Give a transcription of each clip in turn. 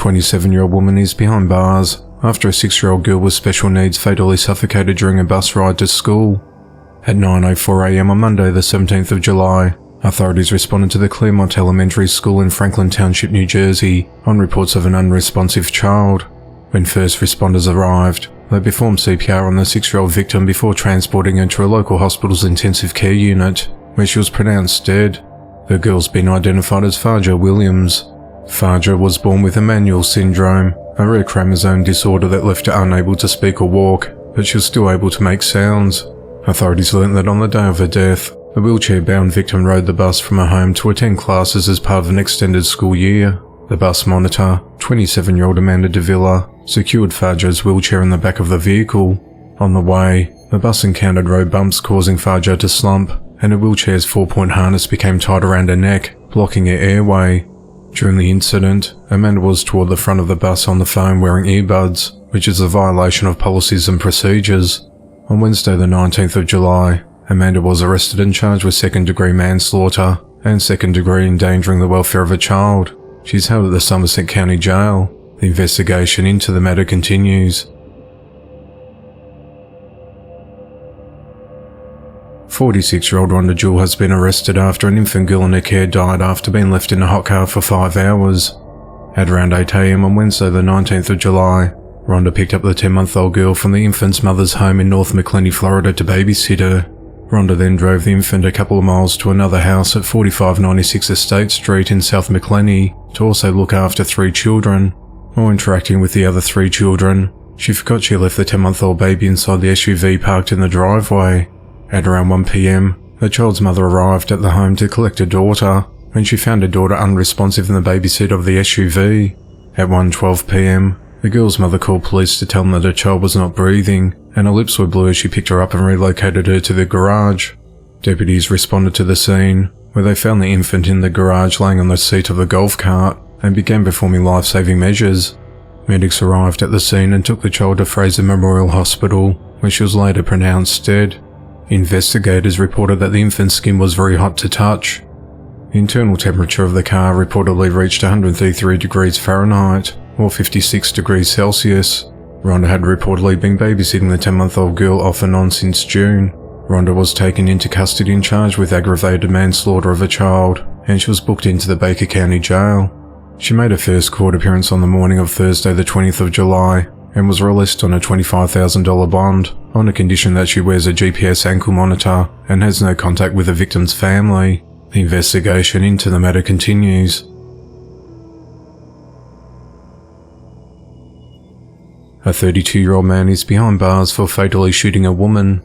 27-year-old woman is behind bars after a 6-year-old girl with special needs fatally suffocated during a bus ride to school. At 9:04 a.m. on Monday the 17th of July, authorities responded to the Claremont Elementary School in Franklin Township, New Jersey, on reports of an unresponsive child. When first responders arrived, they performed CPR on the 6-year-old victim before transporting her to a local hospital's intensive care unit, where she was pronounced dead. The girl's been identified as Faja Williams. Faja was born with Emanuel syndrome, a rare chromosome disorder that left her unable to speak or walk, but she was still able to make sounds. Authorities learned that on the day of her death, the wheelchair-bound victim rode the bus from her home to attend classes as part of an extended school year. The bus monitor, 27-year-old Amanda Davila, secured Faja's wheelchair in the back of the vehicle. On the way, the bus encountered road bumps causing Faja to slump, and her wheelchair's 4-point harness became tied around her neck, blocking her airway. During the incident, Amanda was toward the front of the bus on the phone wearing earbuds, which is a violation of policies and procedures. On Wednesday the 19th of July, Amanda was arrested and charged with second-degree manslaughter and second-degree endangering the welfare of a child. She's held at the Somerset County Jail. The investigation into the matter continues. 46-year-old Rhonda Jewell has been arrested after an infant girl in her care died after being left in a hot car for 5 hours. At around 8 a.m. on Wednesday the 19th of July, Rhonda picked up the 10-month-old girl from the infant's mother's home in North McLenny, Florida to babysit her. Rhonda then drove the infant a couple of miles to another house at 4596 Estate Street in South McLenny to also look after 3 children. While interacting with the other 3 children, she forgot she left the 10-month-old baby inside the SUV parked in the driveway. At around 1 p.m, the child's mother arrived at the home to collect her daughter, and she found her daughter unresponsive in the babyseat of the SUV. At 1:12 p.m, the girl's mother called police to tell them that her child was not breathing, and her lips were blue as she picked her up and relocated her to the garage. Deputies responded to the scene, where they found the infant in the garage laying on the seat of a golf cart, and began performing life-saving measures. Medics arrived at the scene and took the child to Fraser Memorial Hospital, where she was later pronounced dead. Investigators reported that the infant's skin was very hot to touch. The internal temperature of the car reportedly reached 133 degrees Fahrenheit, or 56 degrees Celsius. Rhonda had reportedly been babysitting the 10-month-old girl off and on since June. Rhonda was taken into custody and charged with aggravated manslaughter of a child, and she was booked into the Baker County Jail. She made her first court appearance on the morning of Thursday the 20th of July, and was released on a $25,000 bond, on a condition that she wears a GPS ankle monitor and has no contact with the victim's family. The investigation into the matter continues. A 32-year-old man is behind bars for fatally shooting a woman.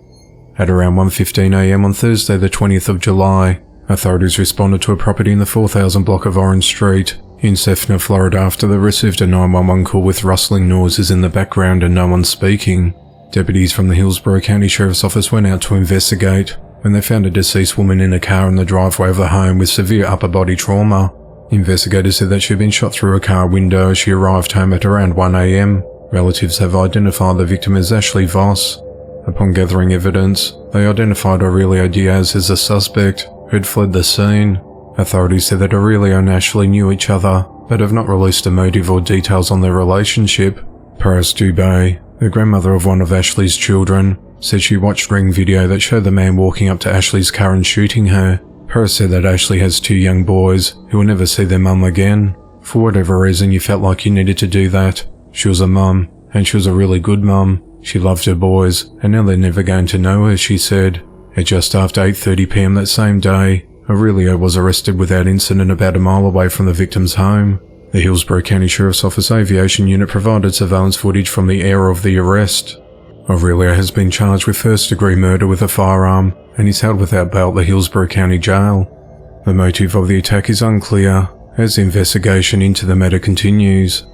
At around 1:15 a.m. on Thursday the 20th of July, authorities responded to a property in the 4000 block of Orange Street in Sefner, Florida after they received a 911 call with rustling noises in the background and no one speaking. Deputies from the Hillsborough County Sheriff's Office went out to investigate when they found a deceased woman in a car in the driveway of the home with severe upper body trauma. Investigators said that she had been shot through a car window as she arrived home at around 1 a.m. Relatives have identified the victim as Ashley Voss. Upon gathering evidence, they identified Aurelio Diaz as the suspect, who had fled the scene. Authorities said that Aurelio and Ashley knew each other, but have not released a motive or details on their relationship. Paris Dubé, the grandmother of one of Ashley's children, said she watched Ring video that showed the man walking up to Ashley's car and shooting her. Paris said that Ashley has 2 young boys who will never see their mum again. For whatever reason, you felt like you needed to do that. She was a mum, and she was a really good mum. She loved her boys, and now they're never going to know her, she said. At just after 8:30 p.m. that same day, Aurelio was arrested without incident about a mile away from the victim's home. The Hillsborough County Sheriff's Office Aviation Unit provided surveillance footage from the area of the arrest. Aurelio has been charged with first-degree murder with a firearm and is held without bail at the Hillsborough County Jail. The motive of the attack is unclear, as the investigation into the matter continues.